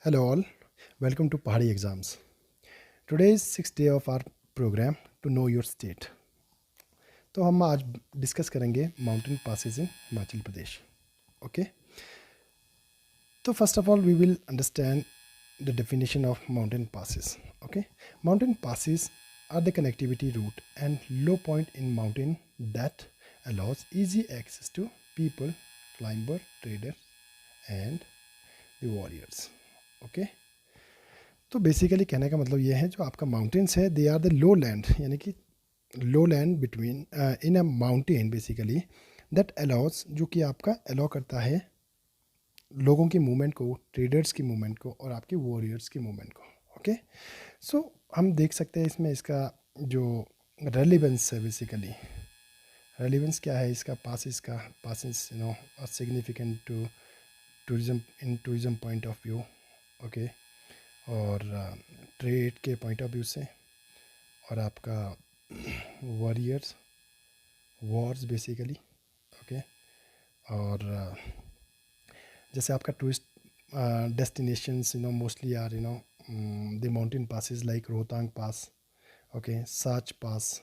Hello all, welcome to Pahadi Exams. Today is 6th day of our program to know your state. तो हम आज discuss करेंगे mountain passes in Himachal Pradesh. Okay, तो first of all we will understand the definition of mountain passes. Okay, mountain passes are the connectivity route and low point in mountain that allows easy access to people, climber, trader and the warriors. Okay, तो basically कहने का मतलब ये है, जो आपका mountains है they are the low land, यानी कि low land between in a mountain basically that allows, जो कि आपका अलाउ करता है लोगों की मूवमेंट को, ट्रेडर्स की मूवमेंट को और आपके वॉरियर्स की मूवमेंट को. ओके, सो हम देख सकते हैं इसमें इसका जो रेलिवेंस है, बेसिकली रेलिवेंस क्या है इसका, passes you know are significant to tourism in tourism point of view. Okay, और ट्रेड के पॉइंट ऑफ व्यू से, और आपका वॉरियर्स, वॉर्स बेसिकली. ओके, और जैसे आपका tourist destinations mostly are the mountain passes like Rohtang pass, okay, Sach pass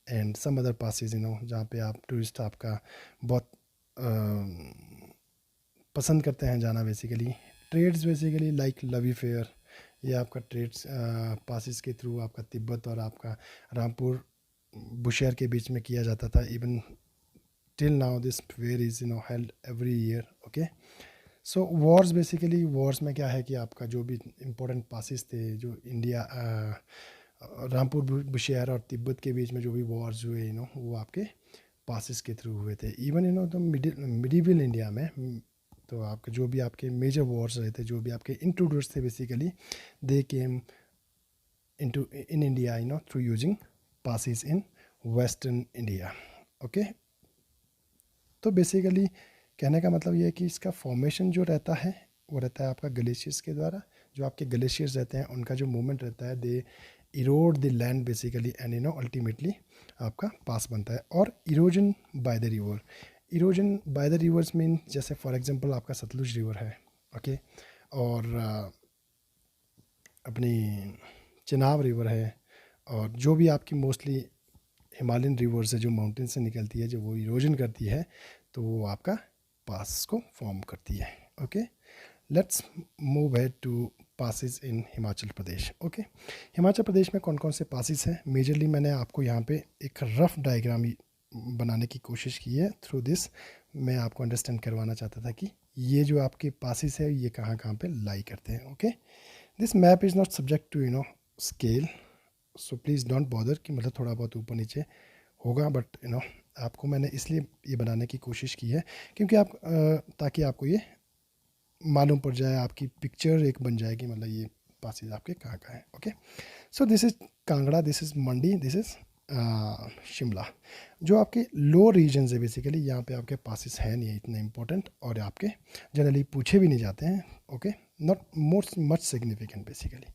and some other passes जहाँ पे आप टूरिस्ट आपका बहुत पसंद करते हैं जाना. बेसिकली ट्रेड्स बेसिकली लाइक लवी फेयर, ये आपका ट्रेड्स पासिस के थ्रू आपका तिब्बत और आपका रामपुर बुशहर के बीच में किया जाता था. Even till now this fair is held every year. Okay, so Wars, basically Wars में क्या है कि आपका जो भी इम्पोर्टेंट पासिस थे, जो इंडिया रामपुर बुशहर और तिब्बत के बीच में जो भी वॉर्स हुए वो आपके पासिस के थ्रू हुए थे. इवन तो मिडिवल इंडिया में तो आपके जो भी आपके मेजर वॉर्स रहे थे, जो भी आपके इंट्रूडर्स थे, basically they came into in India through using passes in western India. Okay, तो बेसिकली कहने का मतलब ये है कि इसका फॉर्मेशन जो रहता है वो रहता है आपका ग्लेशियर्स के द्वारा. जो आपके ग्लेशियर्स रहते हैं उनका जो मूवमेंट रहता है, they erode the land basically and ultimately आपका पास बनता है. और erosion by the river, erosion by the rivers mean जैसे फॉर एग्जांपल आपका सतलुज रिवर है. ओके, और अपनी चिनाब रिवर है, और जो भी आपकी मोस्टली हिमालयन रिवर्स है जो माउंटेन से निकलती है, जो वो इरोजन करती है तो वो आपका पास को फॉर्म करती है. Okay, let's move ahead to passes in Himachal Pradesh. Okay, Himachal Pradesh में कौन कौन से पासिस हैं, मेजरली मैंने आपको यहाँ पे एक रफ डायग्राम बनाने की कोशिश की है. थ्रू दिस मैं आपको अंडरस्टैंड करवाना चाहता था कि ये जो आपके पासिस है ये कहाँ कहाँ पे लाई करते हैं. Okay, this map is not subject to scale, so please don't bother कि मतलब थोड़ा बहुत ऊपर नीचे होगा, बट आपको मैंने इसलिए ये बनाने की कोशिश की है क्योंकि आप ताकि आपको ये मालूम पड़ जाए, आपकी पिक्चर एक बन जाएगी, मतलब ये पासिस आपके कहाँ कहाँ है. Okay, so this is Kangra, this is Mandi, this is Shimla. जो आपके लो रीजन्स है बेसिकली, यहाँ पे आपके पासिस है नहीं इतने इंपॉर्टेंट, और आपके जनरली पूछे भी नहीं जाते हैं. Okay, not most much significant basically.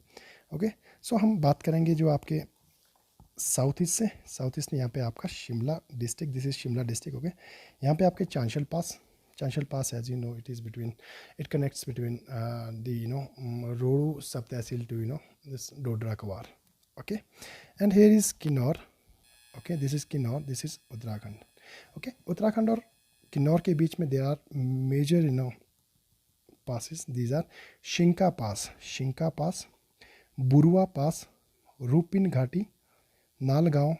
Okay, so हम बात करेंगे जो आपके साउथ ईस्ट से. साउथ ईस्ट में यहाँ पे आपका Shimla district, this is Shimla district. Okay, यहाँ पे आपके Chanshal pass as you know it is between, it connects between the Rohru sub tehsil to this Dodra Kwar. Okay, and here is Kinnaur. Okay, this is Kinnaur, this is Uttarakhand. Okay, Uttarakhand और किन्नौर के बीच में there are major passes. These are Shinka Pass, Burua Pass, Rupin Ghati, Nalgaon,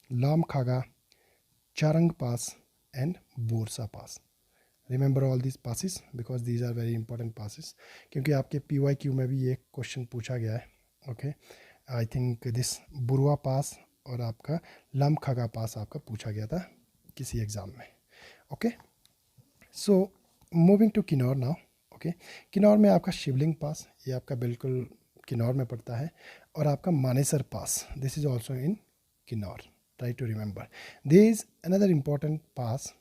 Lamkhaga, Charang Pass and Borsa Pass. Remember all these passes because these are very important passes, क्योंकि आपके PYQ में भी ये question पूछा गया है. Okay, I think this बुरुआ पास और आपका लमखगा पास आपका पूछा गया था किसी एग्ज़ाम में. Okay, so moving to Kinnaur now. Okay, Kinnaur में आपका शिवलिंग पास, ये आपका बिल्कुल किन्नौर में पड़ता है, और आपका Manesar pass, this is also in Kinnaur. Try to remember. There is another important pass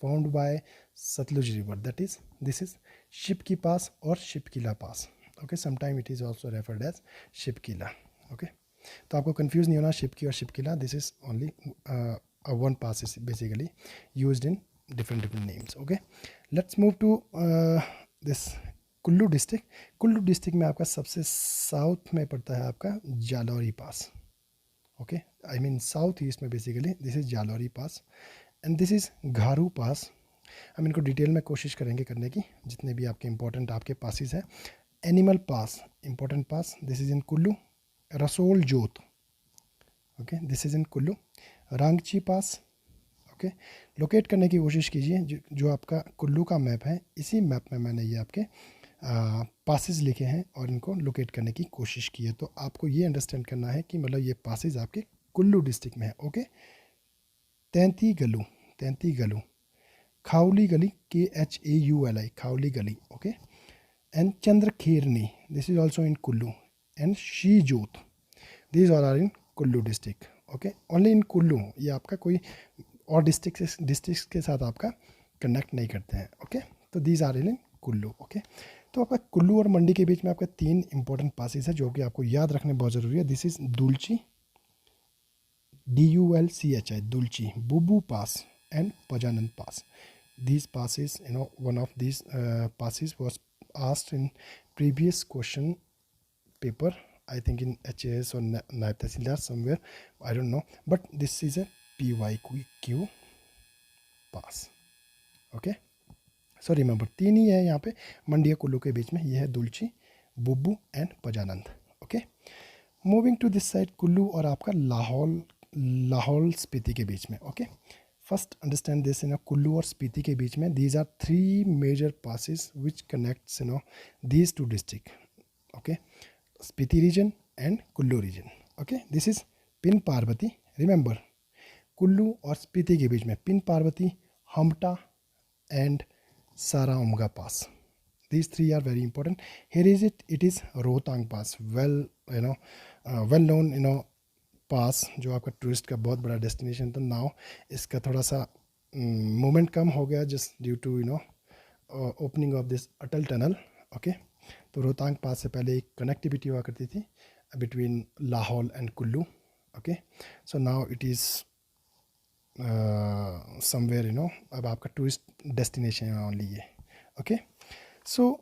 formed by Satluj river, that is this is Shipki Pass or Shipkila Pass. Okay, sometime it is also referred as Shipkila. Okay, तो आपको confuse नहीं होना शिपकी और Shipki La, this is only one pass is basically used in different names. Okay, let's move to this Kullu district. Kullu district में आपका सबसे south में पड़ता है आपका Jalori pass. Okay, I mean south east में basically this is Jalori pass and this is Gharu pass. हम इनको डिटेल में कोशिश करेंगे करने की, जितने भी आपके इंपॉर्टेंट आपके पासिस हैं. Animal pass, important pass, this is in Kullu. Rasol Jot, okay, this is in Kullu. Rangchi pass, okay. Locate करने की कोशिश कीजिए. जो आपका कुल्लू का मैप है, इसी मैप में मैंने ये आपके पासेस लिखे हैं और इनको लोकेट करने की कोशिश की है. तो आपको ये अंडरस्टैंड करना है कि मतलब ये पासेस आपके कुल्लू डिस्ट्रिक्ट में है. ओके, तैंती गलू, तैंती गलू. खाउली गली, KHAULI, Khauli Gali. Okay, and Chandrakhani, this is also in Kullu. And Shi Jot, this all are in Kullu district. Okay, only in Kullu. ये आपका कोई और डिस्ट्रिक्ट के साथ आपका कनेक्ट नहीं करते हैं. ओके, तो these are in Kullu. Okay, तो आपका कुल्लू और मंडी के बीच में आपका 3 इंपॉर्टेंट पासेस है जो कि आपको याद रखने बहुत ज़रूरी है. This is Dulchi, DULCHI, Dulchi, Bubu pass and Pajanand pass. These passes, one of these passes was asked in previous question paper, I think in HAS or Naib Tahsildar somewhere, I don't know, but this is a PYQ pass. Okay, so remember 3 ही है यहाँ पे मंडी कुल्लू के बीच में. ये है Dulchi, Bubbu and Pajanand. Okay, moving to this side Kullu और आपका लाहौल स्पीति के बीच में. Okay, first understand this. Kullu और स्पीति के बीच में these are 3 major passes which connects these 2 district. Okay, Spiti region and Kullu region. Okay, this is Pin Parvati. Remember, Kullu और स्पीति के बीच में पिन पार्वती, हमटा एंड सारा उमगा पास. These 3 are very important. Here is it is Rohtang pass, well known पास, जो आपका टूरिस्ट का बहुत बड़ा डेस्टिनेशन था. नाउ इसका थोड़ा सा मूवमेंट कम हो गया just due to opening of this Atal tunnel. Okay, तो रोहतांग पास से पहले एक कनेक्टिविटी हुआ करती थी between Lahaul and Kullu. Okay, so now it is somewhere अब आपका टूरिस्ट डेस्टिनेशन है ओनली ये. Okay, so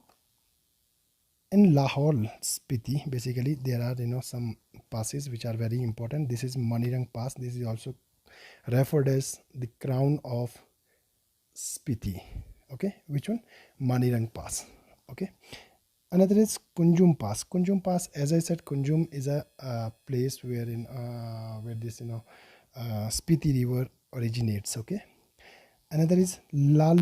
in Lahore Spiti, basically there are some passes which are very important. This is Manirang Pass. This is also referred as the crown of Spiti. Okay, which one? Manirang Pass. Okay, another is Kunjum Pass. Kunjum Pass, as I said, Kunjum is a place where this Spiti river originates. Okay, another is Lal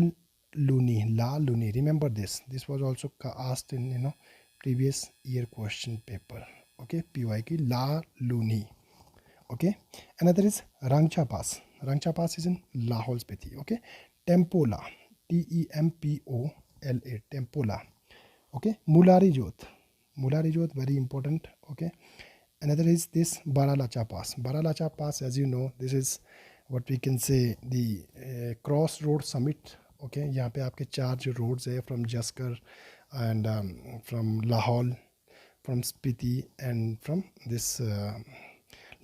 Luni. Remember this. This was also asked in previous year question paper. Okay, PYQ, La Luni. Okay, another is Rangcha Pass. Rangcha Pass is in Lahaul Spiti. Okay, Tempola, TEMPOLA, Tempola. Okay, Mulari Jot, very important. Okay, another is this Baralacha Pass. Baralacha Pass, as you know, this is what we can say the crossroad summit. Okay, यहाँ पे आपके 4 जो roads है from Jaskar and from Lahaul, from Spiti and from this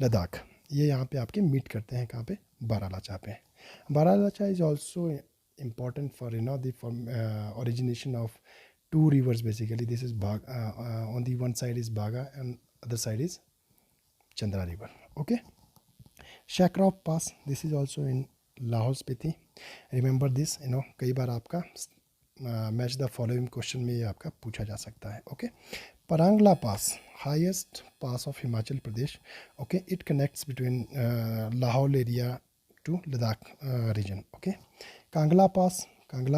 Ladakh. ये यहाँ पे आपके meet करते हैं कहाँ पे? बारालाचा पे. Baralacha is also important for the origination of 2 rivers basically. This is on the one side is Bhaga and other side is Chandra river. Okay, Shakrov Pass, this is also in Lahaul Spiti. Remember this, कई बार आपका match the following question में ये आपका पूछा जा सकता है. Okay, Parang La pass, highest pass of Himachal Pradesh. Okay, it connects between Lahaul area to Ladakh region. Okay, Kang La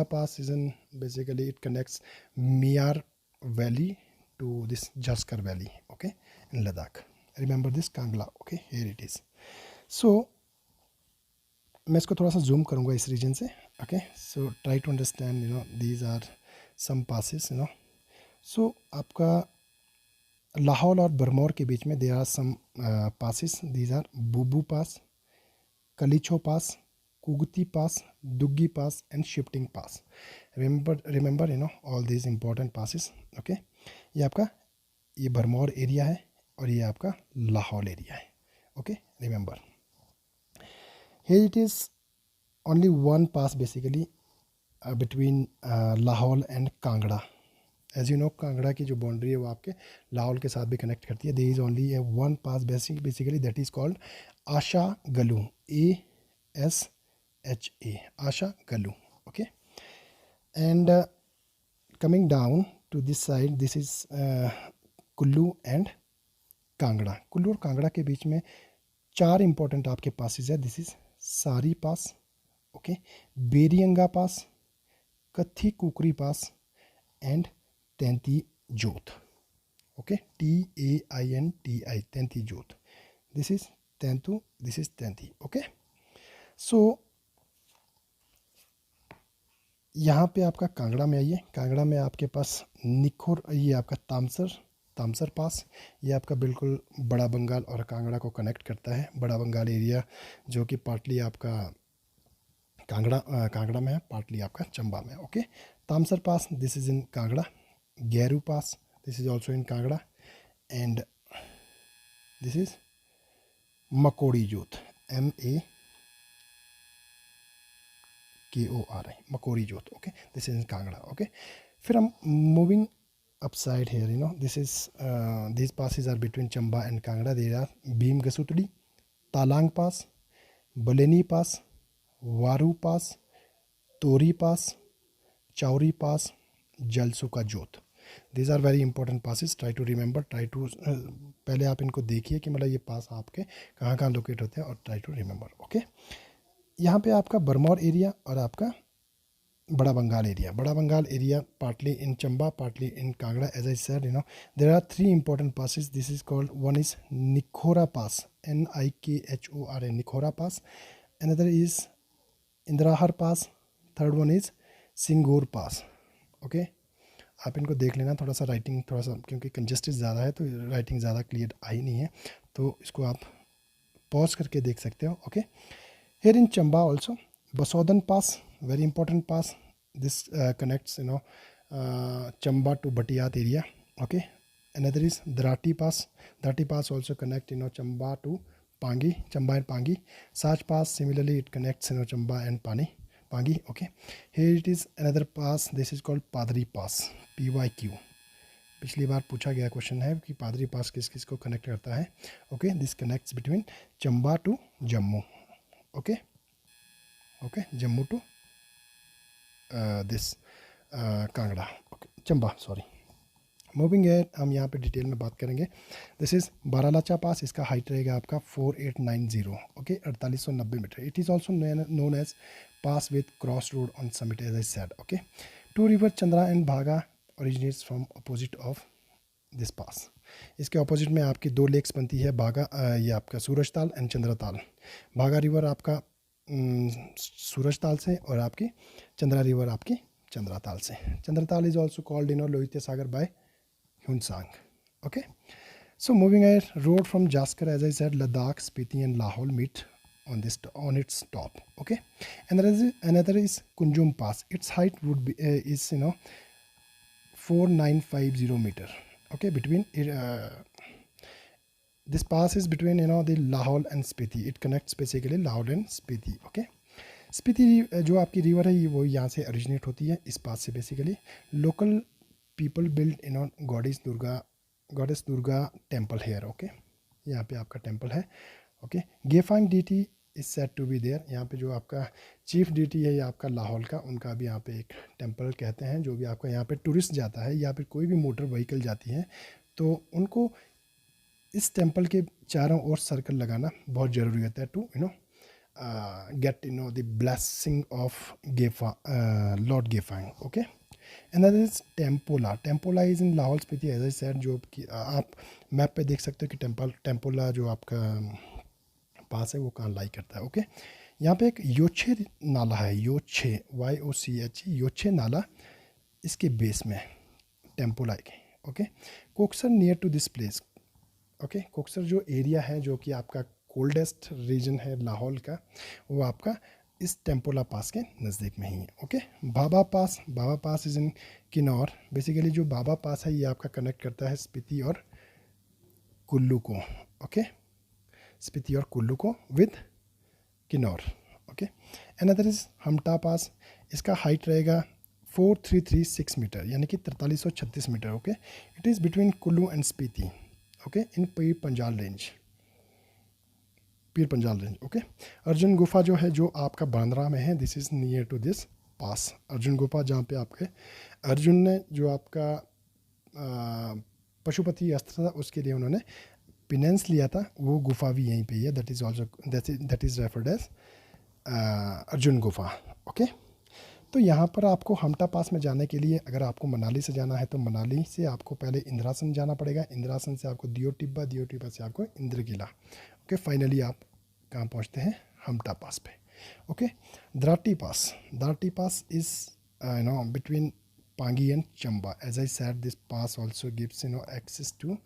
pass is in basically it connects Miyar valley to this Zanskar valley. Okay, in Ladakh. Remember this Kang La. Okay, here it is. So मैं इसको थोड़ा सा zoom करूँगा इस region से. Okay, so try to understand these are some passes. So आपका लाहौल और बरमौर के बीच में there are some passes. These are Bubu pass, Kalicho pass, Kugti pass, Duggi pass and shifting pass. Remember all these important passes. Okay, ये आपका ये बरमौर एरिया है और ये आपका लाहौल एरिया है. Okay, remember. Here it is only one pass basically between Lahaul and Kangra. As you know, Kangra की जो बाउंड्री है वो आपके लाहौल के साथ भी कनेक्ट करती है. There is only a one pass basically that is called Asha Galu, ASHA, Asha Galu. Okay, and coming down to this side, this is Kullu and Kangra. Kullu और कांगड़ा के बीच में 4 इंपॉर्टेंट आपके पासेस है. दिस इज सारी पास, ओके, बेरियंगा पास, कत्थी कुकरी पास एंड तैंती जोत. Okay, TAINTI, Tainti Jot. This is Taintu, this is Tainti. Okay, so यहाँ पे आपका कांगड़ा में आइए. कांगड़ा में आपके पास निखोर, ये आपका तामसर पास, ये आपका बिल्कुल बड़ा बंगाल और कांगड़ा को कनेक्ट करता है. बड़ा बंगाल एरिया जो कि पार्टली आपका कांगड़ा में है, पार्टली आपका चंबा में. Okay, Tamsar pass, this is in Kangra. Gairu pass, this is also in Kangra. And this is Makori Jot, MAKORI, Makori Jot. Okay, this is in Kangra. Okay, फिर हम moving upside here, you know, this is these passes are between Chamba and Kangra. There are Bhim Gasutdi, Talang Pass, Baleni Pass, Waru Pass, Tori Pass, Chauri Pass, Jalsuka Jot. These are very important passes. Try to remember, try to पहले आप इनको देखिए कि मतलब ये पास आपके कहाँ कहाँ लोकेट होते हैं और try to remember. ओके, यहाँ पे आपका बरमौर एरिया और आपका बड़ा Bengal area, partly in Chamba, partly in Kangra. As I said, you know, there are 3 important passes. This is called, one is Nikhora Pass, NIKHORA, Nikhora Pass. Another is Indrahar Pass. Third one is Singur Pass. Okay, आप इनको देख लेना. थोड़ा सा writing थोड़ा सा क्योंकि congested ज़्यादा है तो राइटिंग ज़्यादा क्लियर आई नहीं है, तो इसको आप पॉज करके देख सकते हो. Okay, here in Chamba also Basodhan Pass, very important pass. This connects, you know, Chamba to Batiyat area. Okay, another is Dharati Pass. Dharati Pass also connect, you know, Chamba to Pangi, Chamba and Pangi. Sach Pass, similarly it connects, you know, Chamba and Pangi. Okay, here it is another pass. This is called Padri Pass, PYQ. पिछली बार पूछा गया question है कि पादरी पास किस किस को connect करता है. Okay, this connects between Chamba to Jammu. Okay, okay, Jammu to this Kangra. Okay, Chamba, sorry. Moving है, हम यहाँ पे डिटेल में बात करेंगे. This is Baralacha pass. इसका हाइट रहेगा आपका 4890. Okay, 4890 metre. It is also known as pass with cross road on summit, as I said. Okay, 2 river Chandra and Bhaga originates from opposite of this pass. इसके ऑपोजिट में आपकी 2 lakes बनती है, भागा ये आपका सूरज ताल एंड चंद्रताल. भागा रिवर आपका सूरज ताल से और आपकी चंद्रा रिवर आपकी चंद्रताल से. Chandratal is also called, you know, Lohit Sagar by Hiuen Tsang. Okay, so moving air, road from Zanskar, as I said, Ladakh, Spiti and Lahaul meet on its top. Okay, another is Kunjum Pass. Its height would be is, you know, 4950 meter. Okay, between this pass is between, you know, the Lahaul and Spiti. It connects basically Lahaul and Spiti. Okay, Spiti जो आपकी river है ये वो यहाँ से originate होती है, इस पास से. Basically local people build, you know, goddess Durga temple here. Okay, यहाँ पे आपका टेम्पल है. Okay, Gephang deity is set to be there. यहाँ पे जो आपका चीफ डीटी है ये आपका लाहौल का, उनका भी यहाँ पे एक टेम्पल कहते हैं. जो भी आपका यहाँ पे टूरिस्ट जाता है या फिर कोई भी मोटर व्हीकल जाती है तो उनको इस टेम्पल के चारों ओर सर्कल लगाना बहुत ज़रूरी होता है, to, you know, get, you know, the blessing of lord Gephang. Okay, another is Tempola. Tempola is in Lahaul Spiti, as I said. जो कि आप मैप पे देख सकते हो कि टेम्पोला जो आपका पास है वो कहाँ लाई करता है. ओके, यहाँ पे एक योच्छे नाला है, योच्छे, YOCH, योच्छे नाला इसके बेस में टेम्पोला के. Okay, Koksar near to this place. Okay, Koksar जो एरिया है जो कि आपका कोल्डेस्ट रीजन है लाहौल का, वो आपका इस टेम्पोला पास के नज़दीक में ही है. Okay, Baba pass is in Kinnaur. Basically जो बाबा पास है ये आपका कनेक्ट करता है स्पीति और कुल्लू को. ओके, स्पीति और कुल्लू को with Kinnaur, okay. Another is Hamta pass, इसका हाइट रहेगा 4336 मीटर यानी कि 4336 metre, okay. It is between Kullu and Spiti, okay, in Pir Panjal range, Pir Panjal range, okay. Arjun गुफा जो है जो आपका बांद्रा में है, this is near to this pass. Arjun गुफा जहाँ पे आपके अर्जुन ने जो आपका पशुपति अस्त्र था उसके लिए उन्होंने पिनेंस लिया था, वो गुफा भी यहीं पे ही है, that is also that is referred as Arjun Gufa, okay. तो यहाँ पर आपको हमटा पास में जाने के लिए अगर आपको मनाली से जाना है तो मनाली से आपको पहले इंद्रासन जाना पड़ेगा, इंद्रासन से आपको दियो टिब्बा, दियो टिब्बा से आपको इंद्रकिला, ओके। फाइनली आप कहाँ पहुँचते हैं? हमटा पास पे, okay. Drati pass, Drati pass is between Pangi and Chamba. As I said this pass also gives access to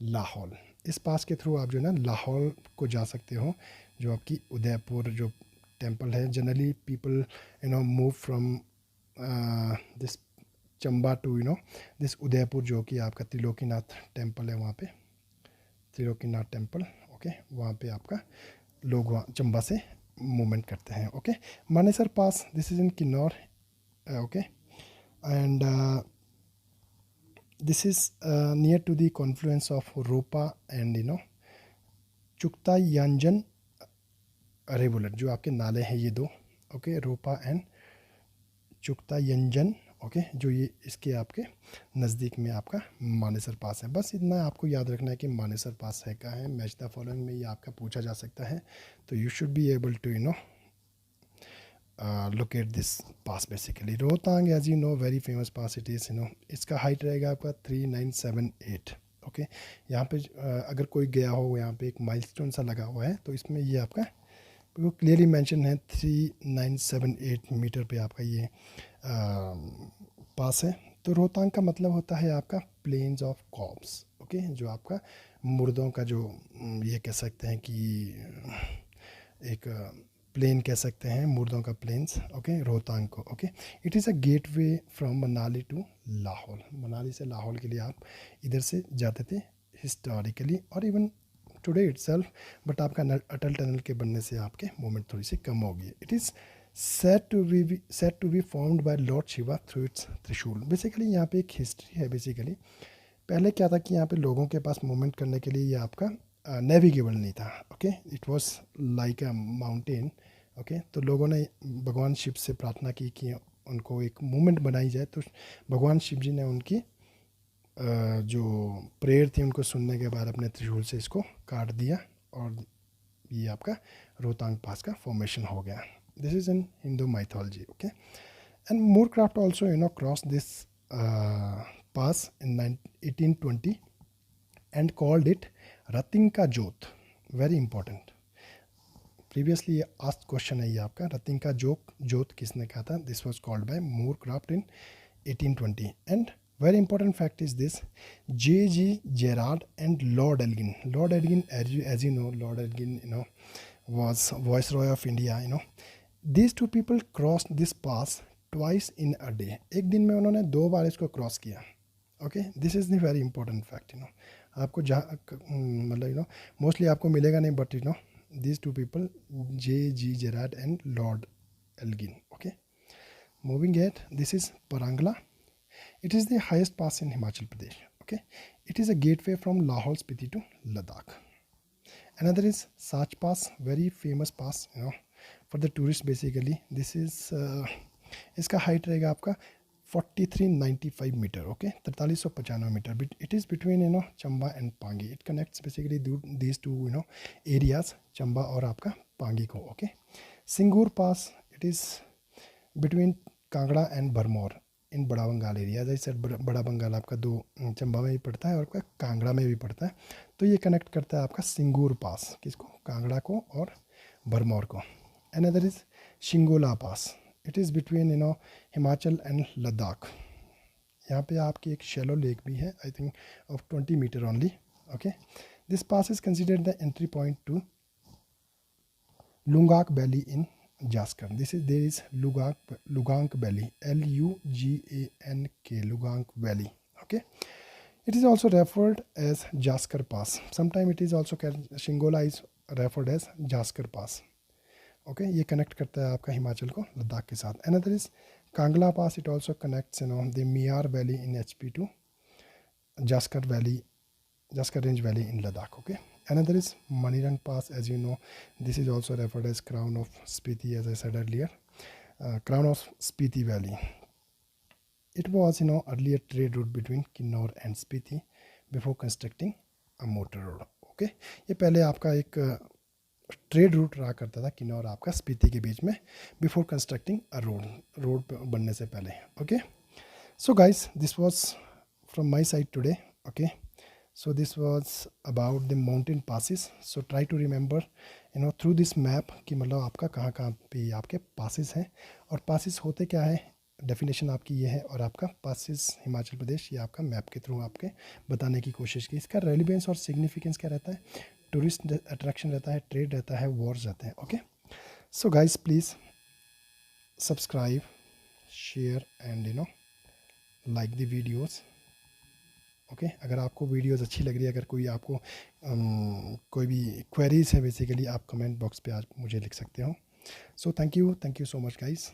Lahaul. इस पास के थ्रू आप जो है ना लाहौल को जा सकते हो, जो आपकी उदयपुर जो टेम्पल है। Generally people move from this Chamba to this Udaipur, जो कि आपका त्रिलोकीनाथ टेम्पल है वहाँ पे, त्रिलोकीनाथ टेम्पल, ओके। वहाँ पे आपका लोग वहाँ चंबा से मूवमेंट करते हैं, okay. Manesar pass, this is in Kinnaur, okay, and this is near to the confluence of रोपा and चुक्ता यांजन रिवुलेट, जो आपके नाले हैं ये दो, ओके, रोपा एंड चुक्ता यंजन, ओके, जो ये इसके आपके नज़दीक में आपका मानेसर पास है। बस इतना आपको याद रखना है कि मानेसर पास है कहाँ है। मैच द फॉलोइंग में ये आपका पूछा जा सकता है, तो you should be able to locate this pass basically. Rohtang as you know very famous pass it is, इसका हाइट रहेगा आपका 3978, ओके। यहाँ पे अगर कोई गया हो, यहाँ पे एक माइलस्टोन सा लगा हुआ है, तो इसमें ये आपका क्लियरली मेंशन है 3978 मीटर पे आपका ये पास है। तो रोहतांग का मतलब होता है आपका प्लेन्स ऑफ कॉर्प्स, ओके, जो आपका मुर्दों का जो ये कह सकते हैं कि एक प्लेन कह सकते हैं, मुर्दों का प्लेन्स, ओके, रोहतांग को, okay. It is a gateway from Manali to Lahaul. Manali से लाहौल के लिए आप इधर से जाते थे हिस्टोरिकली और इवन टुडे इटसेल्फ, बट आपका अटल टनल के बनने से आपके मूवमेंट थोड़ी सी कम हो गई है। It is set to be formed by lord Shiva through its trishul. Basically यहाँ पे एक हिस्ट्री है। बेसिकली पहले क्या था कि यहाँ पे लोगों के पास मूवमेंट करने के लिए ये आपका नेविगेबल नहीं था, okay. It was like a mountain, okay. तो लोगों ने भगवान शिव से प्रार्थना की कि उनको एक मूवमेंट बनाई जाए, तो भगवान शिव जी ने उनकी जो प्रेयर थी उनको सुनने के बाद अपने त्रिशूल से इसको काट दिया और ये आपका रोहतांग पास का फॉर्मेशन हो गया। This is in Hindu mythology, okay. And Moorcroft also cross this pass in 1820 and called it Ratinka Jot. Very important, previously asked question है ये आपका, रतिंका जोत किसने कहा था? This was called by Moorcroft in 1820। And very important fact is this, J.G. Gerard and Lord Elgin. Lord Elgin, as you know, Lord Elgin was Viceroy of India. These two people crossed this pass twice in a day. एक दिन में उन्होंने 2 बार इसको cross किया, okay. This is the very important fact. आपको जहाँ मतलब mostly आपको मिलेगा नहीं, but these two people, J.G. Gerard and Lord Elgin, okay. Moving ahead, this is Parangla. It is the highest pass in Himachal Pradesh, okay. It is a gateway from Lahore Spiti to Ladakh. Another is Sach Pass, very famous pass, for the tourists basically. This is इसका height रहेगा आपका 4395 metre, okay, 4395 metre. It is between Chamba and Pangi. It connects basically these two areas, Chamba और आपका पांगी को, okay. Singur pass, it is between Kangra and Bharmour in Bara Bangal area. जैसे बड़ा बंगाल आपका 2 चंबा में भी पड़ता है और आपका कांगड़ा में भी पड़ता है, तो ये कनेक्ट करता है आपका सिंगूर पास, किसको? कांगड़ा को और भरमौर को। Another is Shingo La pass, it is between Himachal and Ladakh. यहाँ पे आपकी एक शैलो लेक भी है, I think of 20 metre only, okay. This pass is considered the entry point to Lungnak valley in Jaskar. There is Lugank Valley, Lugank, Lugank Valley. Okay, it is also referred as Jaskar Pass. Sometimes it is also Shingola is referred as Jaskar Pass. Okay, ये connect करता है आपका हिमाचल को लद्दाख के साथ. Another is Kang La pass. It also connects the Miyar valley in HP to Zanskar valley, Jaskar Range Valley in Ladakh. Okay. Another is Manirang Pass. As you know, this is also referred as Crown of Spiti, as I said earlier. Crown of Spiti Valley. It was, earlier trade route between Kinnaur and Spiti before constructing a motor road. Okay. ये पहले आपका एक trade route रहा करता था किन्नौर आपका स्पीति के बीच में, बिफोर कंस्ट्रक्टिंग अ रोड बनने से पहले. Okay. So guys, this was from my side today. Okay. So this was about the mountain passes. So try to remember through this map कि मतलब आपका कहाँ कहाँ पे आपके passes हैं, और passes होते क्या है, डेफिनेशन आपकी ये है, और आपका passes हिमाचल प्रदेश ये आपका मैप के थ्रू आपके बताने की कोशिश की. इसका रेलिवेंस और सिग्निफिकेंस क्या रहता है, टूरिस्ट अट्रैक्शन रहता है, ट्रेड रहता है, वॉर्स रहते हैं. Okay. So guys please subscribe, share and like the videos. Okay. अगर आपको वीडियोस अच्छी लग रही है, अगर कोई आपको कोई भी क्वेरीज है बेसिकली, आप कमेंट बॉक्स पे आज मुझे लिख सकते हो. So thank you so much guys.